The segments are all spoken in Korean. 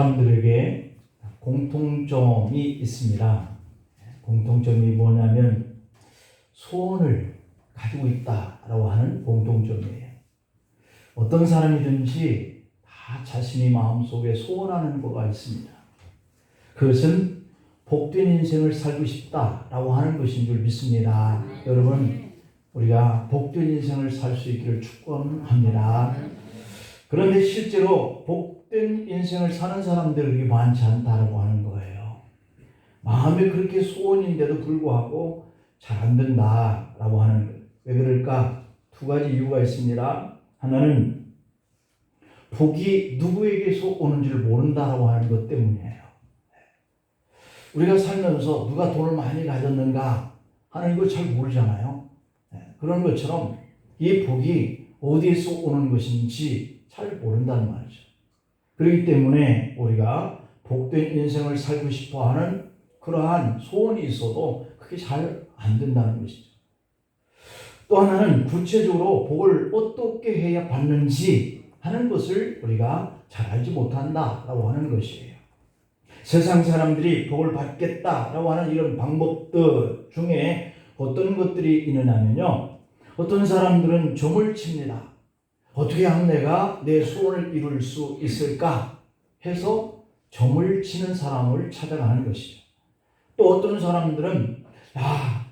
사람들에게 공통점이 있습니다. 공통점이 뭐냐면 소원을 가지고 있다라고 하는 공통점이에요. 어떤 사람이든지 다 자신이 마음속에 소원하는 거가 있습니다. 그것은 복된 인생을 살고 싶다라고 하는 것인 줄 믿습니다. 여러분, 우리가 복된 인생을 살 수 있기를 축원합니다. 그런데 실제로 복된 인생을 사는 사람들이 많지 않다라고 하는 거예요. 마음에 그렇게 소원인데도 불구하고 잘 안 된다라고 하는 거예요. 왜 그럴까? 두 가지 이유가 있습니다. 하나는 복이 누구에게서 오는 줄 모른다라고 하는 것 때문이에요. 우리가 살면서 누가 돈을 많이 가졌는가 하는 걸 잘 모르잖아요. 그런 것처럼 이 복이 어디에서 오는 것인지 잘 모른다는 말이죠. 그렇기 때문에 우리가 복된 인생을 살고 싶어하는 그러한 소원이 있어도 그게 잘 안 된다는 것이죠. 또 하나는 구체적으로 복을 어떻게 해야 받는지 하는 것을 우리가 잘 알지 못한다라고 하는 것이에요. 세상 사람들이 복을 받겠다라고 하는 이런 방법들 중에 어떤 것들이 있느냐면요. 어떤 사람들은 점을 칩니다. 어떻게 하면 내가 내 소원을 이룰 수 있을까 해서 점을 치는 사람을 찾아가는 것이죠. 또 어떤 사람들은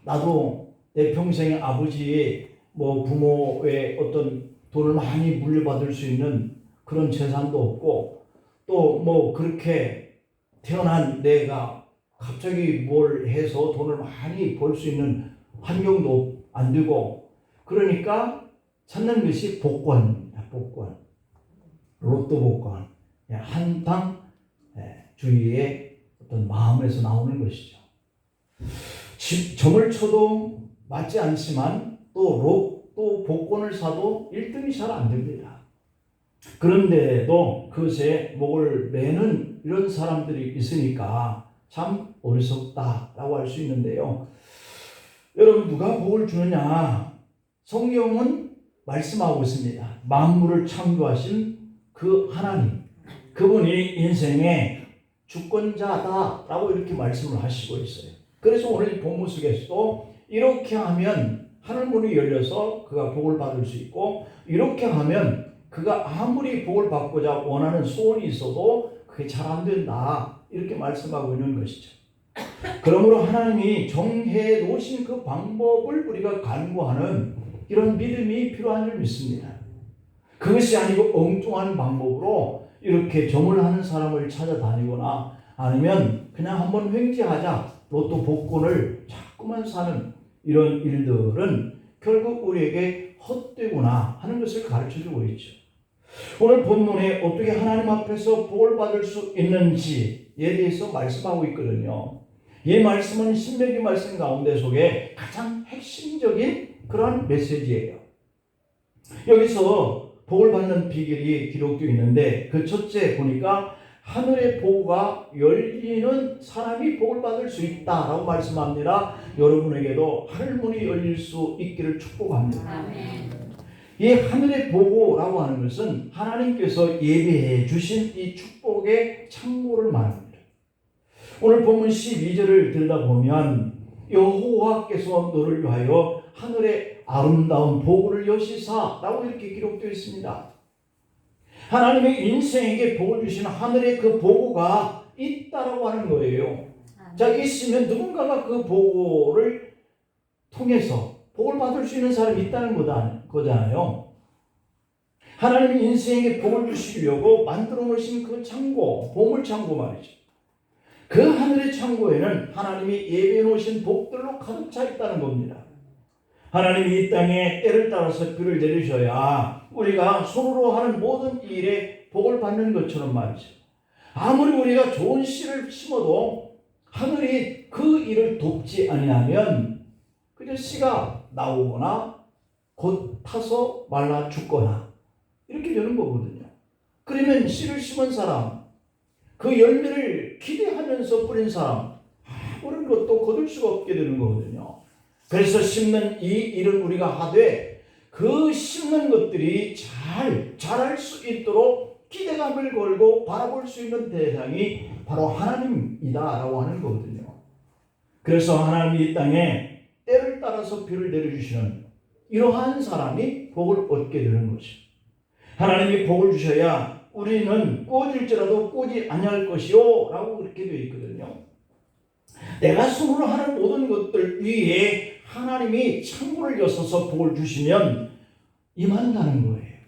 나도 내 평생에 아버지의 부모의 어떤 돈을 많이 물려받을 수 있는 그런 재산도 없고 또 그렇게 태어난 내가 갑자기 뭘 해서 돈을 많이 벌 수 있는 환경도 안 되고 그러니까 찾는 것이 복권입니다. 복권. 로또 복권. 한탕 주의의 어떤 마음에서 나오는 것이죠. 점을 쳐도 맞지 않지만 또 로또 복권을 사도 1등이 잘 안 됩니다. 그런데도 그것에 목을 매는 이런 사람들이 있으니까 참 어리석다라고 할 수 있는데요. 여러분, 누가 복을 주느냐? 성경은 말씀하고 있습니다. 만물을 창조하신 그 하나님, 그분이 인생의 주권자다라고 이렇게 말씀을 하시고 있어요. 그래서 오늘 본문 속에서도 이렇게 하면 하늘문이 열려서 그가 복을 받을 수 있고 이렇게 하면 그가 아무리 복을 받고자 원하는 소원이 있어도 그게 잘 안 된다 이렇게 말씀하고 있는 것이죠. 그러므로 하나님이 정해 놓으신 그 방법을 우리가 간구하는 이런 믿음이 필요한 줄 믿습니다. 그것이 아니고 엉뚱한 방법으로 이렇게 점을 하는 사람을 찾아다니거나 아니면 그냥 한번 횡재하자 로또 복권을 자꾸만 사는 이런 일들은 결국 우리에게 헛되구나 하는 것을 가르쳐주고 있죠. 오늘 본문에 어떻게 하나님 앞에서 복을 받을 수 있는지에 대해서 말씀하고 있거든요. 이 말씀은 신명기 말씀 가운데 속에 가장 핵심적인 그런 메시지예요. 여기서 복을 받는 비결이 기록되어 있는데 그 첫째 보니까 하늘의 복가 열리는 사람이 복을 받을 수 있다라고 말씀합니다. 여러분에게도 하늘문이 열릴 수 있기를 축복합니다. 아멘. 이 하늘의 보고라고 하는 것은 하나님께서 예비해 주신 이 축복의 창고를 말합니다. 오늘 본문 12절을 들여다보면 여호와께서 너를 위하여 하늘의 아름다운 보고를 여시사라고 이렇게 기록되어 있습니다. 하나님의 인생에게 복을 주시는 하늘의 그 보고가 있다라고 하는 거예요. 자, 있으면 누군가가 그 보고를 통해서 복을 받을 수 있는 사람이 있다는 거잖아요. 하나님이 인생에게 복을 주시려고 만들어 놓으신 그 창고, 보물창고 말이죠. 그 하늘의 창고에는 하나님이 예비해 놓으신 복들로 가득 차 있다는 겁니다. 하나님이 이 땅에 때를 따라서 비를 내리셔야 우리가 손으로 하는 모든 일에 복을 받는 것처럼 말이죠. 아무리 우리가 좋은 씨를 심어도 하늘이 그 일을 돕지 아니하면 그저 씨가 나오거나 곧 타서 말라 죽거나 이렇게 되는 거거든요. 그러면 씨를 심은 사람, 그 열매를 기대하면서 뿌린 사람 아무런 것도 거둘 수가 없게 되는 거거든요. 그래서 심는 이 일을 우리가 하되 그 심는 것들이 잘 자랄 수 있도록 기대감을 걸고 바라볼 수 있는 대상이 바로 하나님이다라고 하는 거거든요. 그래서 하나님이 이 땅에 때를 따라서 비를 내려주시는 이러한 사람이 복을 얻게 되는 거죠. 하나님이 복을 주셔야 우리는 꾸어질지라도 꾸지 아니할 것이요 라고 그렇게 되어 있거든요. 내가 손으로 하는 모든 것들 위에 하나님이 창문을 여서서 복을 주시면 임한다는 거예요.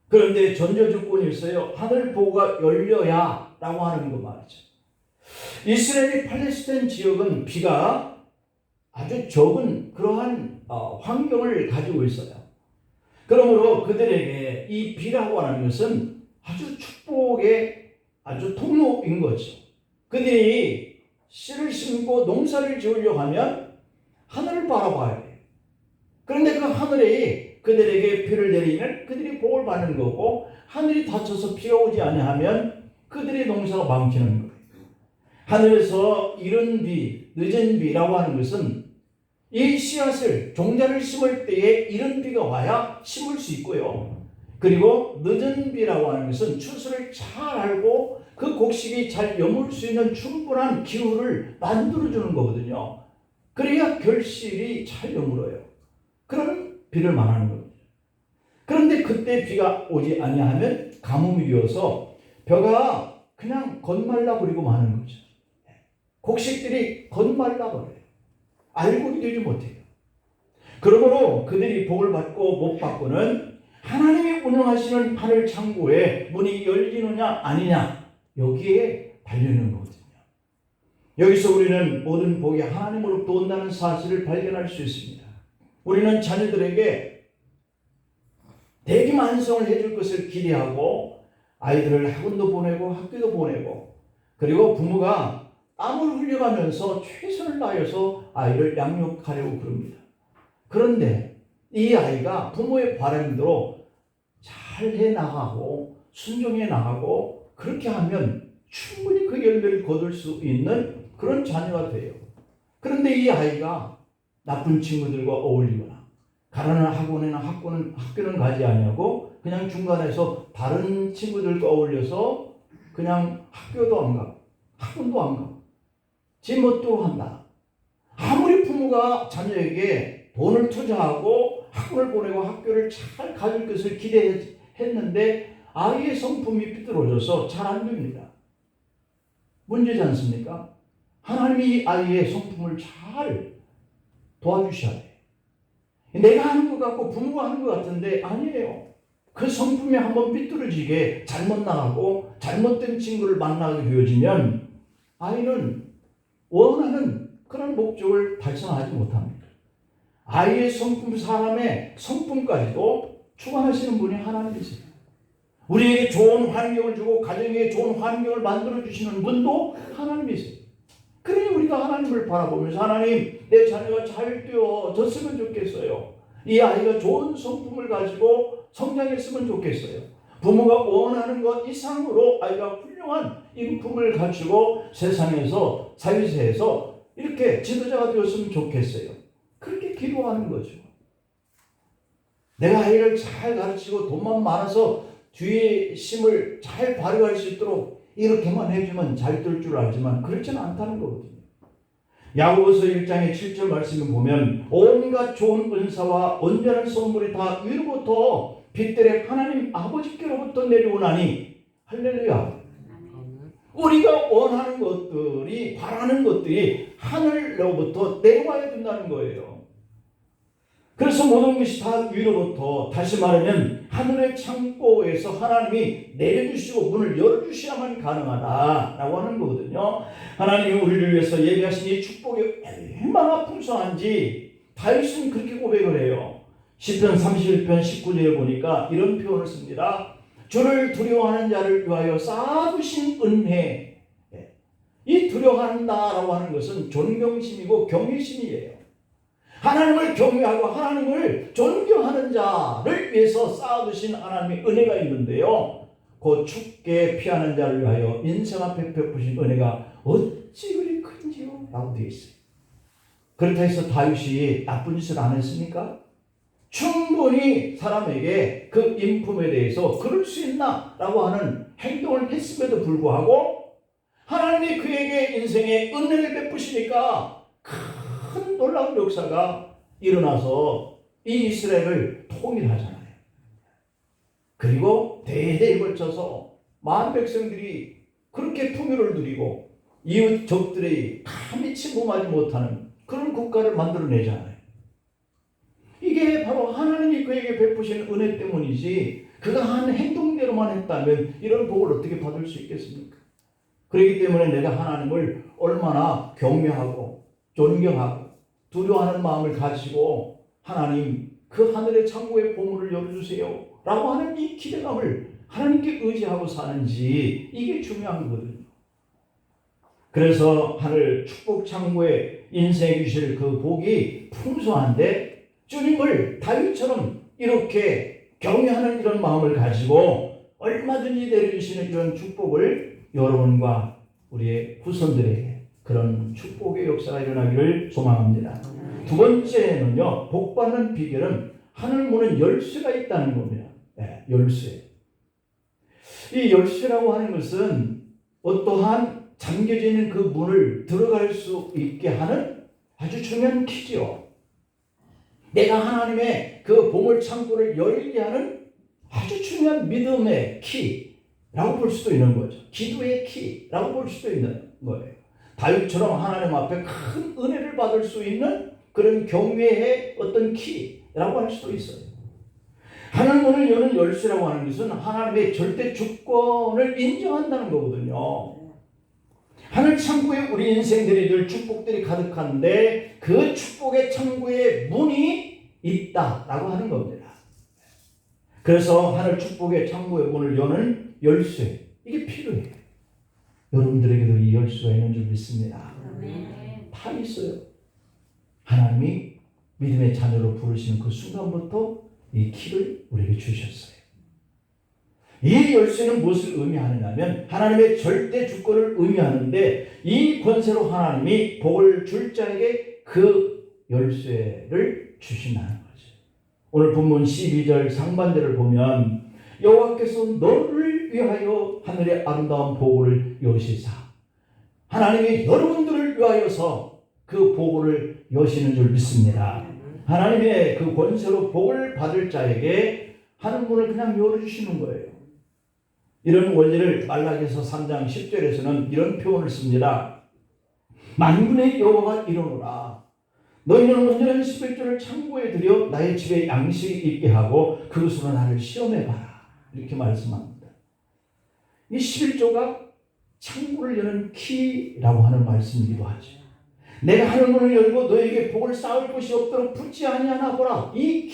그런데 전제 조건이 있어요. 하늘 보고가 열려야 라고 하는 거 말이죠. 이스라엘이 팔레스타인 지역은 비가 아주 적은 그러한 환경을 가지고 있어요. 그러므로 그들에게 이 비라고 하는 것은 아주 축복의 아주 통로인 거죠. 그들이 씨를 심고 농사를 지으려고 하면 하늘을 바라봐야 돼요. 그런데 그 하늘이 그들에게 비를 내리면 그들이 복을 받는 거고, 하늘이 닫혀서 비가 오지 아니하면 그들의 농사가 망치는 거예요. 하늘에서 이른 비, 늦은 비라고 하는 것은 이 씨앗을, 종자를 심을 때에 이른 비가 와야 심을 수 있고요. 그리고 늦은 비라고 하는 것은 추수를 잘 알고 그 곡식이 잘 여물 수 있는 충분한 기후를 만들어주는 거거든요. 그래야 결실이 잘 여물어요. 그런 비를 말하는 겁니다. 그런데 그때 비가 오지 아니하면 가뭄이 되어서 벼가 그냥 겉말라 버리고 마는 거죠. 곡식들이 겉말라 버려요. 알곡이 되지 못해요. 그러므로 그들이 복을 받고 못 받고는 하나님이 운영하시는 하늘 창고에 문이 열리느냐 아니냐, 여기에 달려있는 거거든요. 여기서 우리는 모든 복이 하나님으로부터 온다는 사실을 발견할 수 있습니다. 우리는 자녀들에게 대기만성을 해줄 것을 기대하고 아이들을 학원도 보내고 학교도 보내고, 그리고 부모가 땀을 흘려가면서 최선을 다해서 아이를 양육하려고 그럽니다. 그런데 이 아이가 부모의 바람대로 잘 해나가고 순종해 나가고 그렇게 하면 충분히 그 열매를 거둘 수 있는 그런 자녀가 돼요. 그런데 이 아이가 나쁜 친구들과 어울리거나 가라는 학교는 가지 아니하고 그냥 중간에서 다른 친구들과 어울려서 그냥 학교도 안 가고 학원도 안 가고 지 멋대로 한다. 아무리 부모가 자녀에게 돈을 투자하고 학원을 보내고 학교를 잘 가질 것을 기대했는데 아이의 성품이 삐뚤어져서 잘 안 됩니다. 문제지 않습니까? 하나님이 아이의 성품을 잘 도와주셔야 돼요. 내가 하는 것 같고 부모가 하는 것 같은데 아니에요. 그 성품이 한번 삐뚤어지게 잘못 나가고 잘못된 친구를 만나게 되어지면 아이는 원하는 그런 목적을 달성하지 못합니다. 아이의 성품, 사람의 성품까지도 주관하시는 분이 하나님이세요. 우리에게 좋은 환경을 주고 가정에 좋은 환경을 만들어 주시는 분도 하나님이세요. 그러니 우리가 하나님을 바라보면서 하나님, 내 자녀가 잘 되어졌으면 좋겠어요. 이 아이가 좋은 성품을 가지고 성장했으면 좋겠어요. 부모가 원하는 것 이상으로 아이가 훌륭한 인품을 갖추고 세상에서 사회에서 이렇게 지도자가 되었으면 좋겠어요. 그렇게 기도하는 거죠. 내가 아이를 잘 가르치고 돈만 많아서 뒤에 힘을 잘 발휘할 수 있도록 이렇게만 해주면 잘 될 줄 알지만 그렇지는 않다는 거거든요. 야고보서 1장의 7절 말씀을 보면 온갖 좋은 은사와 온전한 선물이 다 위로부터 빛들의 하나님 아버지께로부터 내려오나니 할렐루야. 우리가 원하는 것들이, 바라는 것들이 하늘로부터 내려와야 된다는 거예요. 그래서 모든 것이 다 위로부터, 다시 말하면 하늘의 창고에서 하나님이 내려주시고 문을 열어주셔야만 가능하다라고 하는 거거든요. 하나님이 우리를 위해서 예비하신 이 축복이 얼마나 풍성한지 다윗은 그렇게 고백을 해요. 시편 31편 19절에 보니까 이런 표현을 씁니다. 주를 두려워하는 자를 위하여 쌓아두신 은혜. 이 두려워한다라고 하는 것은 존경심이고 경외심이에요. 하나님을 경외하고 하나님을 존경하는 자를 위해서 쌓아두신 하나님의 은혜가 있는데요. 그 춥게 피하는 자를 위하여 인생 앞에 베푸신 은혜가 어찌 그리 큰지요? 라고 되어 있어요. 그렇다 해서 다윗이 나쁜 짓을 안 했습니까? 충분히 사람에게 그 인품에 대해서 그럴 수 있나? 라고 하는 행동을 했음에도 불구하고 하나님이 그에게 인생에 은혜를 베푸시니까 큰 놀라운 역사가 일어나서 이 이스라엘을 통일하잖아요. 그리고 대대에 걸쳐서 많은 백성들이 그렇게 풍요를 누리고 이웃 적들이 감히 침범하지 못하는 그런 국가를 만들어내잖아요. 이게 바로 하나님이 그에게 베푸신 은혜 때문이지 그가 한 행동대로만 했다면 이런 복을 어떻게 받을 수 있겠습니까? 그렇기 때문에 내가 하나님을 얼마나 경외하고 존경하고 두려워하는 마음을 가지고 하나님 그 하늘의 창고의 보물을 열어주세요 라고 하는 이 기대감을 하나님께 의지하고 사는지 이게 중요한 거거든요. 그래서 하늘 축복 창고에 인생에 주실 그 복이 풍성한데 주님을 다윗처럼 이렇게 경외하는 이런 마음을 가지고 얼마든지 내려주시는 이런 축복을 여러분과 우리의 후손들에게 그런 축복의 역사가 일어나기를 소망합니다. 두 번째는요, 복 받는 비결은 하늘 문은 열쇠가 있다는 겁니다. 네, 열쇠. 이 열쇠라고 하는 것은 어떠한 잠겨져 있는 그 문을 들어갈 수 있게 하는 아주 중요한 키죠. 내가 하나님의 그 보물 창고를 열게 하는 아주 중요한 믿음의 키라고 볼 수도 있는 거죠. 기도의 키라고 볼 수도 있는 거예요. 다윗처럼 하나님 앞에 큰 은혜를 받을 수 있는 그런 경외의 어떤 키라고 할 수도 있어요. 하늘 문을 여는 열쇠라고 하는 것은 하나님의 절대 주권을 인정한다는 거거든요. 하늘 창고에 우리 인생들이 늘 축복들이 가득한데 그 축복의 창고에 문이 있다라고 하는 겁니다. 그래서 하늘 축복의 창고의 문을 여는 열쇠, 이게 필요해요. 여러분들에게도 이 열쇠가 있는 줄 믿습니다. 다 있어요. 하나님이 믿음의 자녀로 부르시는 그 순간부터 이 키를 우리에게 주셨어요. 이 열쇠는 무엇을 의미하느냐면 하나님의 절대 주권을 의미하는데 이 권세로 하나님이 복을 줄 자에게 그 열쇠를 주신다는 거죠. 오늘 본문 12절 상반절을 보면 여호와께서 너를 위하여 하늘의 아름다운 복을 여시사, 하나님이 여러분들을 위하여서 그 복을 여시는 줄 믿습니다. 하나님의 그 권세로 복을 받을 자에게 하늘 문을 그냥 열어주시는 거예요. 이런 원리를 말라기서 3장 10절에서는 이런 표현을 씁니다. 만군의 여호와가 이르노라, 너희는 온전한 11조를 창고에 들여 나의 집에 양식이 있게 하고 그것으로 나를 시험해봐라, 이렇게 말씀합니다. 이 11조가 창고를 여는 키라고 하는 말씀이기도 하죠. 내가 하늘 문을 열고 너에게 복을 쌓을 곳이 없도록 붙지 아니하나 보라, 이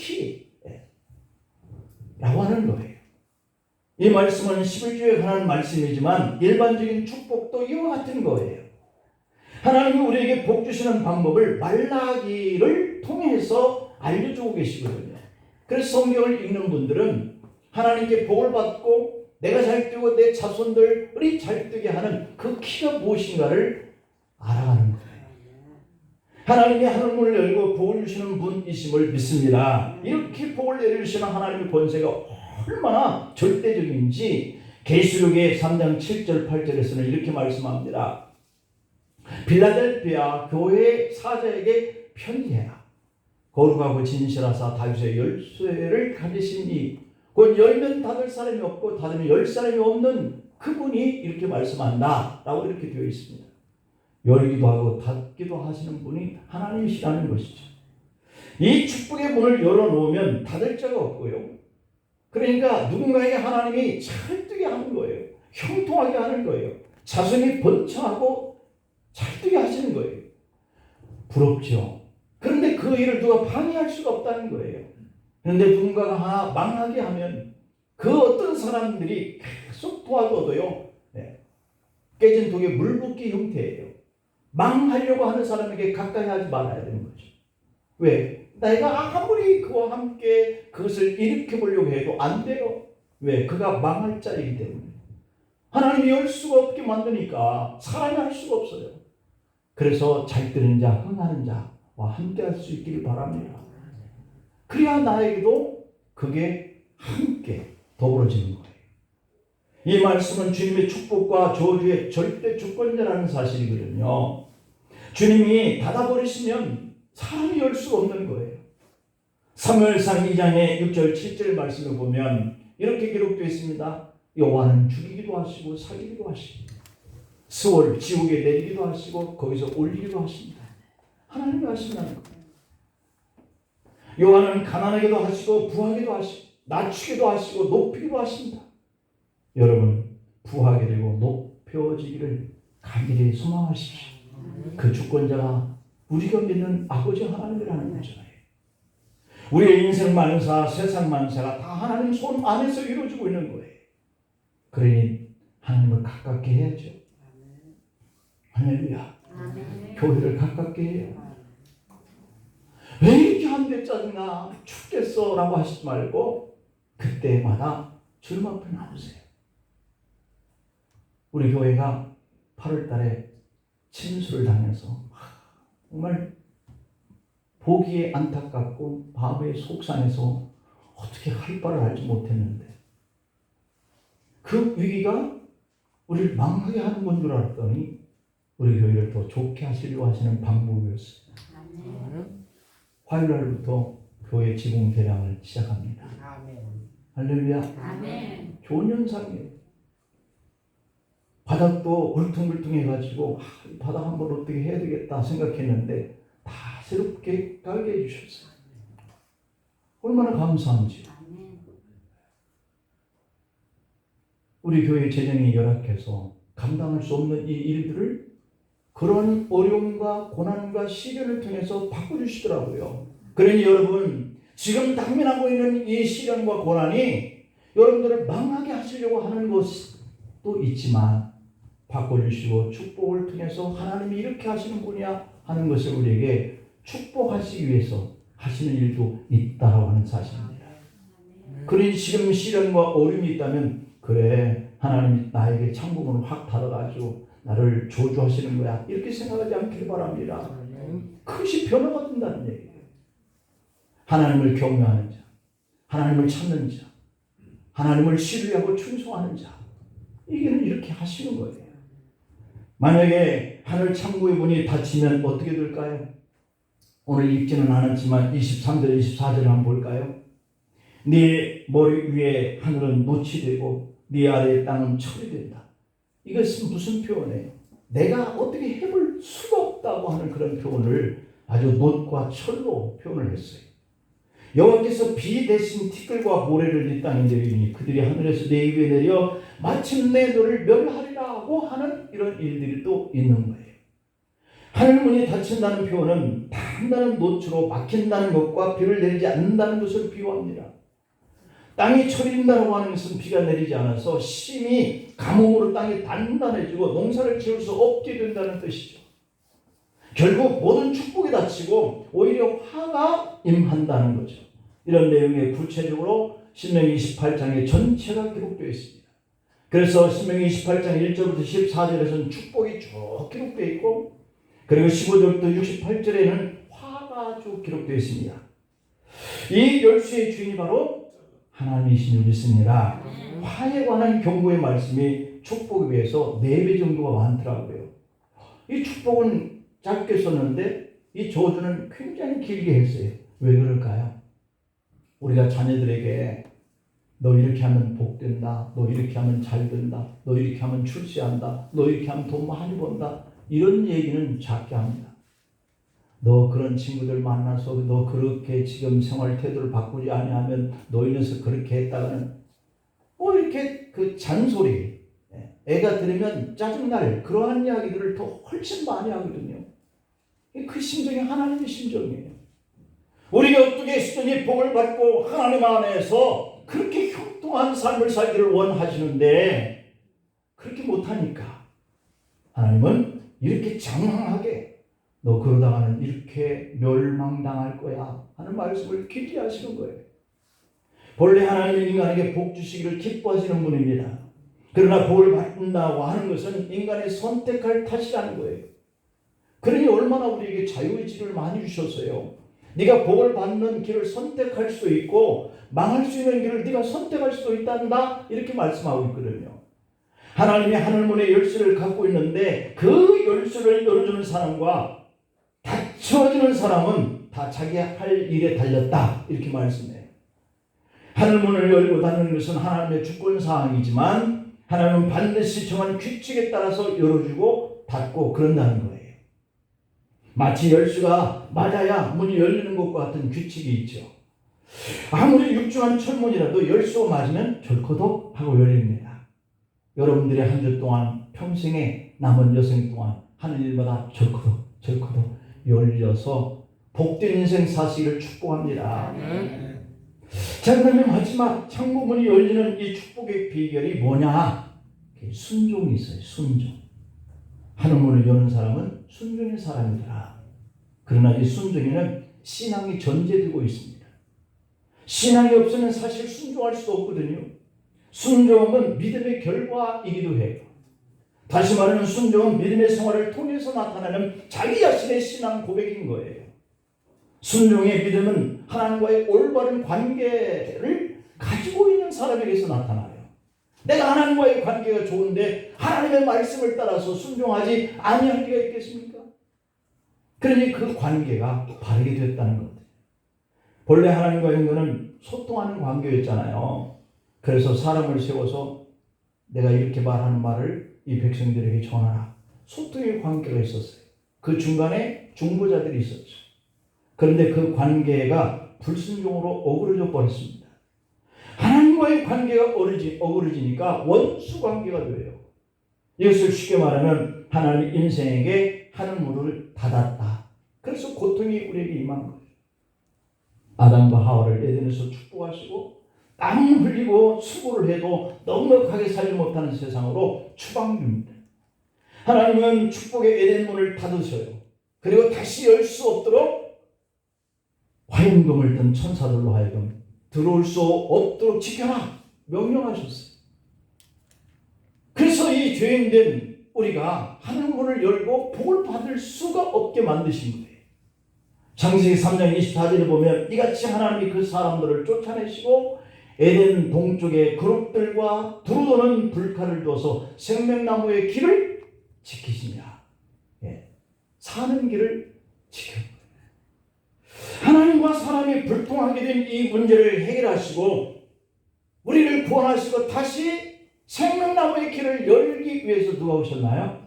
키라고 하는 거예요. 이 말씀은 11조에 관한 말씀이지만 일반적인 축복도 이와 같은 거예요. 하나님이 우리에게 복 주시는 방법을 말라기를 통해서 알려주고 계시거든요. 그래서 성경을 읽는 분들은 하나님께 복을 받고 내가 잘 되고 내 자손들이 잘 되게 하는 그 키가 무엇인가를 알아가는 거예요. 하나님이 하늘문을 열고 복을 주시는 분이심을 믿습니다. 이렇게 복을 내려주시는 하나님의 권세가 얼마나 절대적인지 계시록의 3장 7절 8절에서는 이렇게 말씀합니다. 빌라델피아 교회 사자에게 편지해라. 거룩하고 진실하사 다윗의 열쇠를 가지시니 곧 열면 닫을 사람이 없고 닫으면 열 사람이 없는 그분이 이렇게 말씀한다 라고 이렇게 되어 있습니다. 열기도 하고 닫기도 하시는 분이 하나님이시라는 것이죠. 이 축복의 문을 열어놓으면 닫을 자가 없고요. 그러니까 누군가에게 하나님이 잘 되게 하는 거예요. 형통하게 하는 거예요. 자손이 번창하고 잘 되게 하시는 거예요. 부럽죠. 그런데 그 일을 누가 방해할 수가 없다는 거예요. 그런데 누군가가 하나 망하게 하면 그 어떤 사람들이 계속 도와줘도요, 깨진 독에 물 붓기 형태예요. 망하려고 하는 사람에게 가까이 하지 말아야 되는 거죠. 왜? 내가 아무리 그와 함께 그것을 일으켜보려고 해도 안 돼요. 왜? 그가 망할 자이기 때문에. 하나님이 열 수가 없게 만드니까 사람이 할 수가 없어요. 그래서 잘 되는 자, 흥하는 자와 함께 할 수 있기를 바랍니다. 그래야 나에게도 그게 함께 더불어지는 거예요. 이 말씀은 주님의 축복과 저주의 절대 주권자라는 사실이거든요. 주님이 닫아버리시면 사람이 열 수가 없는 거예요. 사무엘상 2장의 6절 7절 말씀을 보면 이렇게 기록되어 있습니다. 여호와는 죽이기도 하시고 살리기도 하시고 스월 지옥에 내리기도 하시고 거기서 올리기도 하십니다. 하나님이 하신다는 거예요. 여호와는 가난하게도 하시고 부하게도 하시고 낮추기도 하시고 높이기도 하십니다. 여러분 부하게 되고 높여지기를 간절히 소망하십시오. 그 주권자가 우리가 믿는 아버지 하나님이라는 거잖아요. 우리의 인생 만사, 세상 만사가 다 하나님 손 안에서 이루어지고 있는 거예요. 그러니 하나님을 가깝게 해야죠. 할렐루야. 교회를 가깝게 해요. 왜 이렇게 하는데 짜증나 죽겠어 라고 하시지 말고 그때마다 주님 앞에 나오세요. 우리 교회가 8월 달에 침수를 당해서 정말 보기에 안타깝고 마음에 속상해서 어떻게 할 바를 알지 못했는데 그 위기가 우리를 망하게 하는 건 줄 알았더니 우리 교회를 더 좋게 하시려고 하시는 방법이었습니다. 화요일 날부터 교회 지붕 개량을 시작합니다. 할렐루야. 좋은 현상이에요. 바닥도 울퉁불퉁해가지고 바닥 한번 어떻게 해야 되겠다 생각했는데 다 새롭게 깔게 해주셨어요. 얼마나 감사한지. 우리 교회 재정이 열악해서 감당할 수 없는 이 일들을 그런 어려움과 고난과 시련을 통해서 바꿔주시더라고요. 그러니 여러분 지금 당면하고 있는 이 시련과 고난이 여러분들을 망하게 하시려고 하는 것도 있지만 바꿔주시고 축복을 통해서 하나님이 이렇게 하시는 분이야 하는 것을 우리에게 축복하시기 위해서 하시는 일도 있다라고 하는 사실입니다. 그러니 지금 시련과 어려움이 있다면 그래 하나님이 나에게 창문을 확 닫아가지고 나를 저주하시는 거야 이렇게 생각하지 않기를 바랍니다. 그것이 변화가 된다는 얘기예요. 하나님을 경외하는 자, 하나님을 찾는 자, 하나님을 신뢰하고 충성하는 자 이게는 이렇게 하시는 거예요. 만약에 하늘 창고의 문이 닫히면 어떻게 될까요? 오늘 읽지는 않았지만 23절 24절을 한번 볼까요? 네 머리 위에 하늘은 놋이 되고 네 아래의 땅은 철이 된다. 이것은 무슨 표현이에요? 내가 어떻게 해볼 수가 없다고 하는 그런 표현을 아주 놋과 철로 표현을 했어요. 여호와께서 비 대신 티끌과 모래를 이 땅에 내리니 그들이 하늘에서 내 위에 내려 마침내 너를 멸하리라고 하는 이런 일들이 또 있는 거예요. 하늘문이 닫힌다는 표현은 단단한 놋으로 막힌다는 것과 비를 내리지 않는다는 것을 비유합니다. 땅이 철인다고 하는 것은 비가 내리지 않아서 심이 가뭄으로 땅이 단단해지고 농사를 지을 수 없게 된다는 뜻이죠. 결국 모든 축복이 닫히고 오히려 화가 임한다는 거죠. 이런 내용에 구체적으로 신명기 28장의 전체가 기록되어 있습니다. 그래서 신명기 28장 1절부터 14절에서는 축복이 쭉 기록되어 있고 그리고 15절부터 68절에는 화가 쭉 기록되어 있습니다. 이 열수의 주인이 바로 하나님이신 줄 믿습니다. 화에 관한 경고의 말씀이 축복에 비해서 4배 정도가 많더라고요. 이 축복은 짧게 썼는데 이 저주는 굉장히 길게 했어요. 왜 그럴까요? 우리가 자녀들에게 너 이렇게 하면 복된다. 너 이렇게 하면 잘 된다. 너 이렇게 하면 출세한다. 너 이렇게 하면 돈 많이 번다. 이런 얘기는 작게 합니다. 너 그런 친구들 만나서 너 그렇게 지금 생활 태도를 바꾸지 아니하면 너희는서 그렇게 했다가는 뭐 이렇게 그 잔소리 애가 들으면 짜증날 그러한 이야기들을 더 훨씬 많이 하거든요. 그 심정이 하나님의 심정이에요. 우리가 어떻게 수준이 복을 받고 하나님 안에서 그렇게 형통한 삶을 살기를 원하시는데 그렇게 못하니까 하나님은 이렇게 장황하게 너 그러다가는 이렇게 멸망당할 거야 하는 말씀을 길게 하시는 거예요. 본래 하나님은 인간에게 복 주시기를 기뻐하시는 분입니다. 그러나 복을 받는다고 하는 것은 인간의 선택할 탓이라는 거예요. 그러니 얼마나 우리에게 자유의지를 많이 주셨어요. 네가 복을 받는 길을 선택할 수 있고 망할 수 있는 길을 네가 선택할 수도 있단다. 이렇게 말씀하고 있거든요. 하나님이 하늘문의 열쇠를 갖고 있는데 그 열쇠를 열어주는 사람과 닫혀주는 사람은 다 자기 할 일에 달렸다. 이렇게 말씀해요. 하늘문을 열고 닫는 것은 하나님의 주권사항이지만 하나님은 반드시 정한 규칙에 따라서 열어주고 닫고 그런다는 거예요. 마치 열쇠가 맞아야 문이 열리는 것과 같은 규칙이 있죠. 아무리 육중한 철문이라도 열쇠가 맞으면 절코도 하고 열립니다. 여러분들의 한 주 동안 평생에 남은 여생 동안 하는 일마다 절코도 열려서 복된 인생 사시기를 축복합니다. 자, 그러면 마지막 창고문이 열리는 이 축복의 비결이 뭐냐? 순종이 있어요. 순종. 하늘문을 여는 사람은 순종의 사람이더라. 그러나 이 순종에는 신앙이 전제되고 있습니다. 신앙이 없으면 사실 순종할 수도 없거든요. 순종은 믿음의 결과이기도 해요. 다시 말하면 순종은 믿음의 생활을 통해서 나타나는 자기 자신의 신앙 고백인 거예요. 순종의 믿음은 하나님과의 올바른 관계를 가지고 있는 사람에게서 나타나요. 내가 하나님과의 관계가 좋은데 하나님의 말씀을 따라서 순종하지 아니할 리가 있겠습니까? 그러니 그 관계가 바르게 됐다는 겁니다. 본래 하나님과 인간은 소통하는 관계였잖아요. 그래서 사람을 세워서 내가 이렇게 말하는 말을 이 백성들에게 전하라. 소통의 관계가 있었어요. 그 중간에 중보자들이 있었죠. 그런데 그 관계가 불순종으로 어그러져 버렸습니다. 하나님과의 관계가 어그러지니까 원수 관계가 돼요. 이것을 쉽게 말하면 하나님 인생에게 하늘문을 닫았다. 그래서 고통이 우리에게 임한 거예요. 아담과 하와를 에덴에서 축복하시고 땀 흘리고 수고를 해도 넉넉하게 살지 못하는 세상으로 추방줍니다. 하나님은 축복의 에덴문을 닫으셔요. 그리고 다시 열 수 없도록 화염금을 든 천사들로 하여금 들어올 수 없도록 지켜라 명령하셨어요. 그래서 이 죄인된 우리가 하늘문을 열고 복을 받을 수가 없게 만드신 거예요. 창세기 3장 24절에 보면 이같이 하나님이 그 사람들을 쫓아내시고 에덴 동쪽에 그룹들과 두루도는 불칼을 두어서 생명나무의 길을 지키시냐. 사는 길을 지켜. 하나님과 사람이 불통하게 된 이 문제를 해결하시고 우리를 구원하시고 다시 생명나무의 길을 열기 위해서 누가 오셨나요?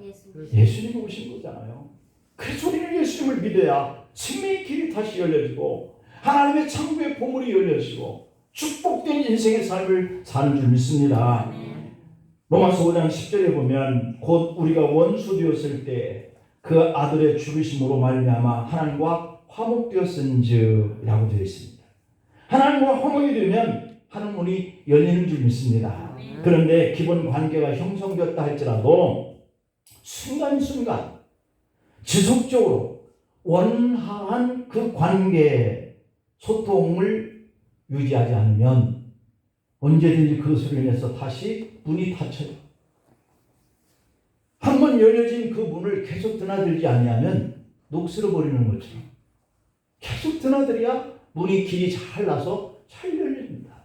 예수님이 오신 거잖아요. 그래서 우리는 예수님을 믿어야 생명의 길이 다시 열려지고 하나님의 천국의 보물이 열려지고 축복된 인생의 삶을 사는 줄 믿습니다. 로마서 5장 10절에 보면 곧 우리가 원수 되었을 때 그 아들의 죽으심으로 말미암아 하나님과 화목되었은즉 이라고 되어 있습니다. 하나님과 화목이 되면 하늘문이 열리는 줄 믿습니다. 그런데 기본 관계가 형성되었다 할지라도 순간순간 지속적으로 원활한 그 관계 소통을 유지하지 않으면 언제든지 그것으로 인해서 다시 문이 닫혀요. 한번 열려진 그 문을 계속 드나들지 아니하면 녹슬어 버리는 것처럼 계속 드나들어야 문이 길이 잘 나서 잘 열립니다.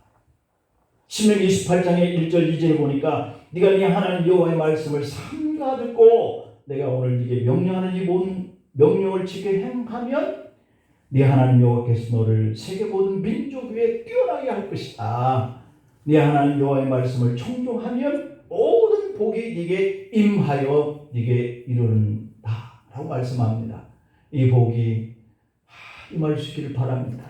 신명기 28장의 1절 2절에 보니까 네가 네 하나님 여호와의 말씀을 삼가 듣고 내가 오늘 네게 명령하는 이 모든 명령을 지켜 행하면 네 하나님 여호와께서 너를 세계 모든 민족 위에 뛰어나게 할 것이다. 네 하나님 여호와의 말씀을 청종하면 모든 복이 네게 임하여 네게 이루는다 라고 말씀합니다. 이 복이 임할 수 있기를 바랍니다.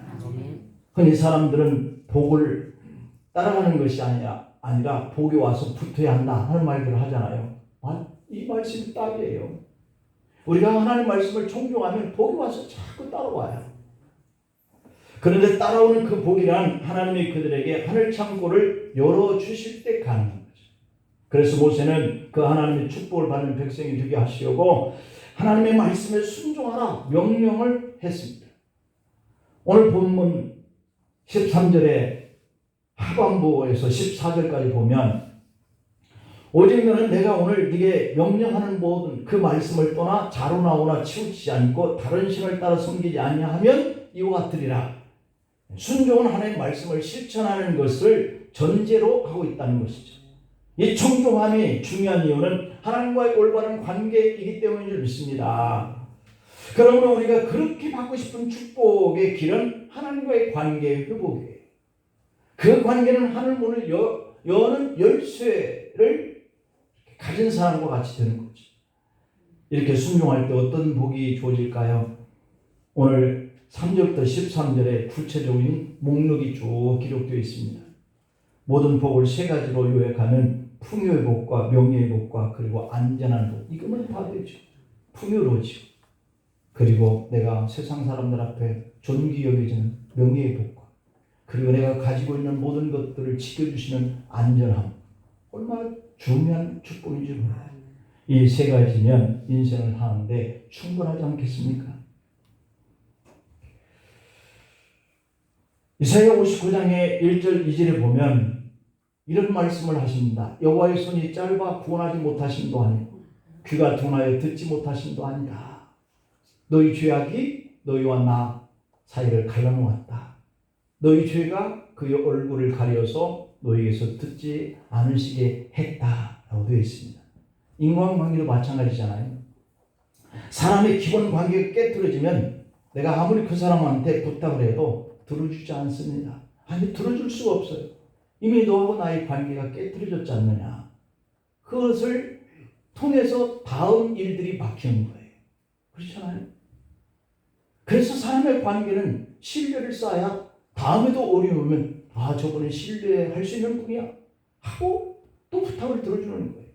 흔히 사람들은 복을 따라가는 것이 아니라 복이 와서 붙어야 한다 하는 말들을 하잖아요. 이 말씀이 딱이에요. 우리가 하나님 말씀을 청종하면 복이 와서 자꾸 따라와요. 그런데 따라오는 그 복이란 하나님이 그들에게 하늘 창고를 열어주실 때 가능한 거죠. 그래서 모세는 그 하나님의 축복을 받는 백성이 되게 하시려고 하나님의 말씀에 순종하라 명령을 했습니다. 오늘 본문 13절에 하반부에서 14절까지 보면 오직 너는 내가 오늘 네게 명령하는 모든 그 말씀을 떠나 자로나오나 치우치지 않고 다른 신을 따라 섬기지 아니하면 이와 같으리라. 순종은 하나님의 말씀을 실천하는 것을 전제로 하고 있다는 것이죠. 이 청종함이 중요한 이유는 하나님과의 올바른 관계이기 때문인 줄 믿습니다. 그러므로 우리가 그렇게 받고 싶은 축복의 길은 하나님과의 관계의 회복이에요. 그 관계는 하늘 문을 여는 열쇠를 가진 사람과 같이 되는 거죠. 이렇게 순종할 때 어떤 복이 주어질까요? 오늘 3절부터 13절에 구체적인 목록이 쭉 기록되어 있습니다. 모든 복을 세 가지로 요약하면 풍요의 복과 명예의 복과 그리고 안전한 복, 이거만 다 되죠. 풍요로워지고, 그리고 내가 세상 사람들 앞에 존귀 여겨지는 명예의 복과, 그리고 내가 가지고 있는 모든 것들을 지켜주시는 안전함, 얼마나 중요한 축복인지 몰라요. 이 세 가지면 인생을 사는데 충분하지 않겠습니까? 이사야 59장의 1절 2절에 보면 이런 말씀을 하십니다. 여호와의 손이 짧아 구원하지 못하심도 아니고 귀가 둔하여 듣지 못하심도 아니다. 너희 죄악이 너희와 나 사이를 갈라놓았다. 너희 죄가 그의 얼굴을 가려서 너희에게서 듣지 않으시게 했다라고 되어 있습니다. 인간관계도 마찬가지잖아요. 사람의 기본 관계가 깨트려지면 내가 아무리 그 사람한테 부탁을 해도 들어주지 않습니다. 아니, 들어줄 수가 없어요. 이미 너하고 나의 관계가 깨트려졌지 않느냐. 그것을 통해서 다음 일들이 막히는 거예요. 그렇잖아요. 그래서 사람의 관계는 신뢰를 쌓아야 다음에도 어려움이 오면 저분은 신뢰할 수 있는 분이야 하고 또 부탁을 들어주는 거예요.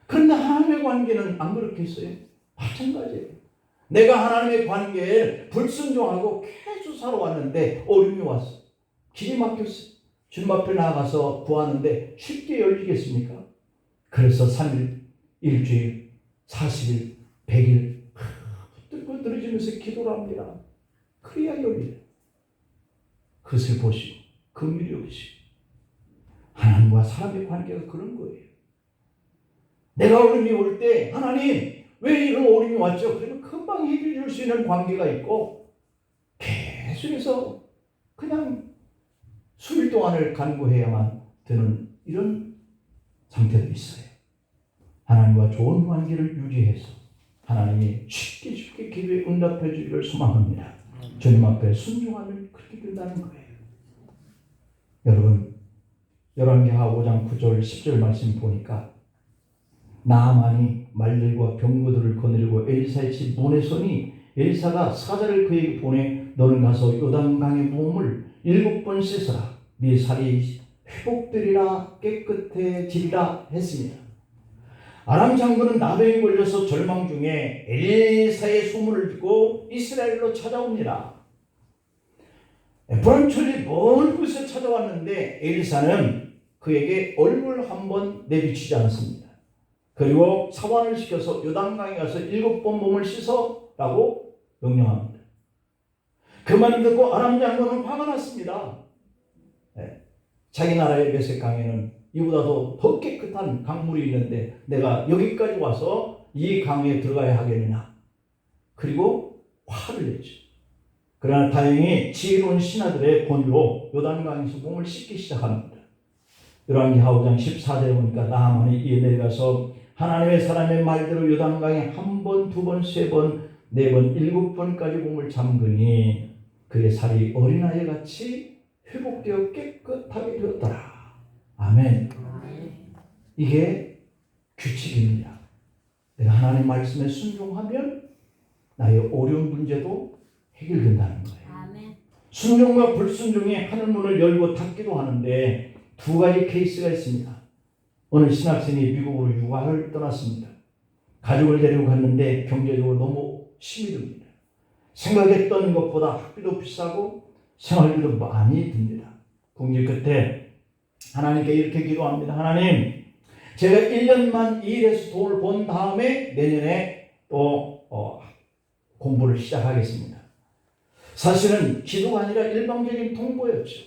그런데 하나님의 관계는 안 그렇게 했어요. 마찬가지예요. 내가 하나님의 관계에 불순종하고 계속 살아왔는데 어려움이 왔어. 길이 막혔어. 주님 앞에 나가서 구하는데 쉽게 열리겠습니까? 그래서 3일, 일주일, 40일, 100일 붙들고 들어지면서 기도를 합니다. 그래야 열려요. 그것을 보시고 긍휼히 여기시고 하나님과 사람의 관계가 그런 거예요. 내가 어려움이 올 때 하나님 왜 이런 어려움이 왔죠? 그러면 금방 해결해 줄 수 있는 관계가 있고 계속해서 그냥 수일 동안을 간구해야만 되는 이런 상태도 있어요. 하나님과 좋은 관계를 유지해서 하나님이 쉽게 기도에 응답해 주기를 소망합니다. 주님 앞에 순종하면 그렇게 된다는 거예요. 여러분, 열왕기하 5장 9절 10절 말씀 보니까 나아만이 말들과 병거들을 거느리고 엘리사의 집 문에 서니 엘리사가 사자를 그에게 보내 너는 가서 요단강의 몸을 7번 씻어라. 네 살이 회복되리라 깨끗해지리라 했습니다. 아람 장군은 나병에 걸려서 절망 중에 엘리사의 소문을 듣고 이스라엘로 찾아옵니다. 에프라임 천리 먼 곳에 찾아왔는데 엘리사는 그에게 얼굴 한번 내비치지 않습니다. 그리고 사환을 시켜서 요단강에 가서 7번 몸을 씻어라고 명령합니다. 그 말을 듣고 아람 장군은 화가 났습니다. 자기 나라의 메섹강에는 이보다도 더 깨끗한 강물이 있는데 내가 여기까지 와서 이 강에 들어가야 하겠느냐. 그리고 화를 냈죠. 그러나 다행히 지혜로운 신하들의 권유로 요단강에서 몸을 씻기 시작합니다. 열왕기하 5장 14절에 보니까 나아만이 이에 내려가서 하나님의 사람의 말대로 요단강에 1번, 2번, 3번, 4번, 7번까지 몸을 잠그니 그의 살이 어린아이같이 회복되어 깨끗하게 되었더라. 아멘. 이게 규칙입니다. 내가 하나님 말씀에 순종하면 나의 어려운 문제도 해결된다는 거예요. 아멘. 순종과 불순종이 하늘 문을 열고 닫기도 하는데 두 가지 케이스가 있습니다. 어느 신학생이 미국으로 유학을 떠났습니다. 가족을 데리고 갔는데 경제적으로 너무 힘이 듭니다. 생각했던 것보다 학비도 비싸고 생활비도 많이 듭니다. 궁지 끝에 하나님께 이렇게 기도합니다. 하나님, 제가 1년만 일해서 돈을 번 다음에 내년에 또 공부를 시작하겠습니다. 사실은 기도가 아니라 일방적인 통보였죠.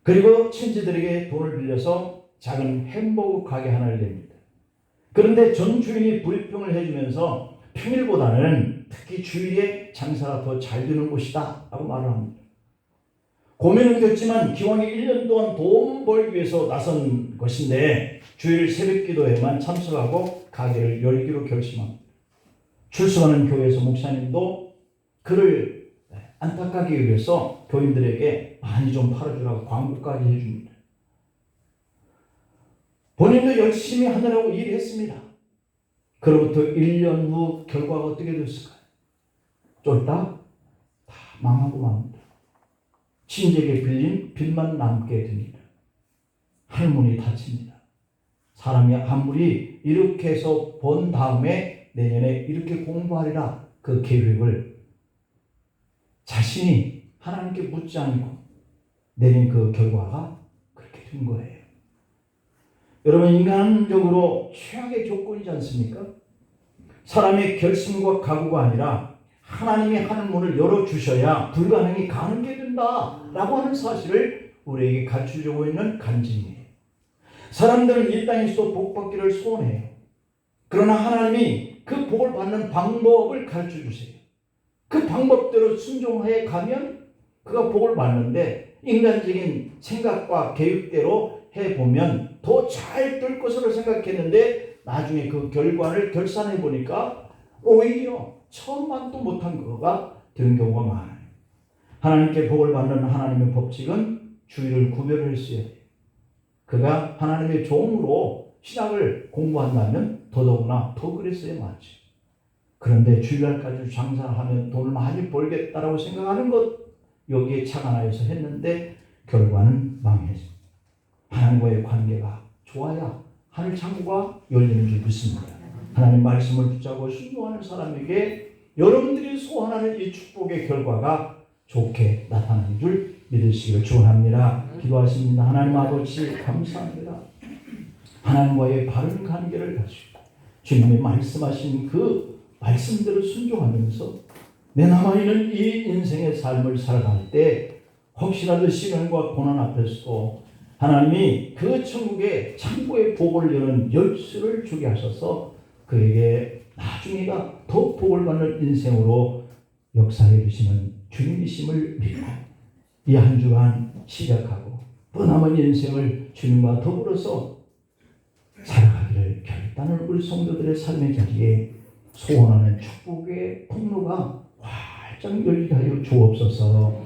그리고 친지들에게 돈을 빌려서 작은 햄버거 가게 하나를 냅니다. 그런데 전 주인이 브리핑을 해주면서 평일보다는 특히 주일에 장사가 더 잘 되는 곳이다 라고 말을 합니다. 고민은 됐지만 기왕에 1년 동안 돈 벌기 위해서 나선 것인데 주일 새벽 기도에만 참석하고 가게를 열기로 결심합니다. 출석하는 교회에서 목사님도 그를 안타깝게 위해서 교인들에게 많이 좀 팔아주라고 광고까지 해줍니다. 본인도 열심히 하느라고 일했습니다. 그로부터 1년 후 결과가 어떻게 됐을까요? 쫄딱 다 망하고 맙니다. 친지에게 빌린 빚만 남게 됩니다. 할머니 다칩니다. 사람이 아무리 이렇게 해서 번 다음에 내년에 이렇게 공부하리라 그 계획을 자신이 하나님께 묻지 않고 내린 그 결과가 그렇게 된 거예요. 여러분, 인간적으로 최악의 조건이지 않습니까? 사람의 결심과 각오가 아니라 하나님이 하는 문을 열어주셔야 불가능이 가능하게 된다라고 하는 사실을 우리에게 가르쳐주고 있는 간증이에요. 사람들은 이 땅에서도 복 받기를 소원해요. 그러나 하나님이 그 복을 받는 방법을 가르쳐주세요. 그 방법대로 순종하여 가면 그가 복을 받는데 인간적인 생각과 계획대로 해보면 더 잘 될 것으로 생각했는데 나중에 그 결과를 결산해 보니까 오히려 처음만도 못한 거가 되는 경우가 많아요. 하나님께 복을 받는 하나님의 법칙은 주의를 구별했어야 돼요. 그가 하나님의 종으로 신학을 공부한다면 더더구나 더 그랬어야 맞죠. 그런데 주일날까지 장사를 하면 돈을 많이 벌겠다라고 생각하는 것 여기에 착안하여서 했는데 결과는 망했어요. 하나님과의 관계가 좋아야 하늘 창구가 열리는 줄 믿습니다. 하나님 말씀을 붙잡고 순종하는 사람에게 여러분들이 소원하는 이 축복의 결과가 좋게 나타나는 줄 믿으시기를 축원합니다. 기도하십니다. 하나님 아버지 감사합니다. 하나님과의 바른 관계를 가지고 주님이 말씀하신 그 말씀대로 순종하면서 내 남아있는 이 인생의 삶을 살아갈 때 혹시라도 시련과 고난 앞에서도 하나님이 그 천국의 창고의 복을 여는 열쇠를 주게 하셔서 그에게 나중에가 더 복을 받는 인생으로 역사해 주시는 주님이심을 믿고 이 한 주간 시작하고 또 남은 인생을 주님과 더불어서 살아가기를 결단을 우리 성도들의 삶의 자리에 소원하는 축복의 통로가 활짝 열리게 하여 주옵소서.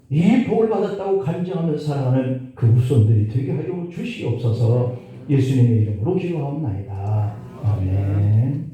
이 복을 받았다고 간증하며 살아가는 그 후손들이 되게 하여 주시옵소서. 예수님의 이름으로 기도하옵나이다. 아멘.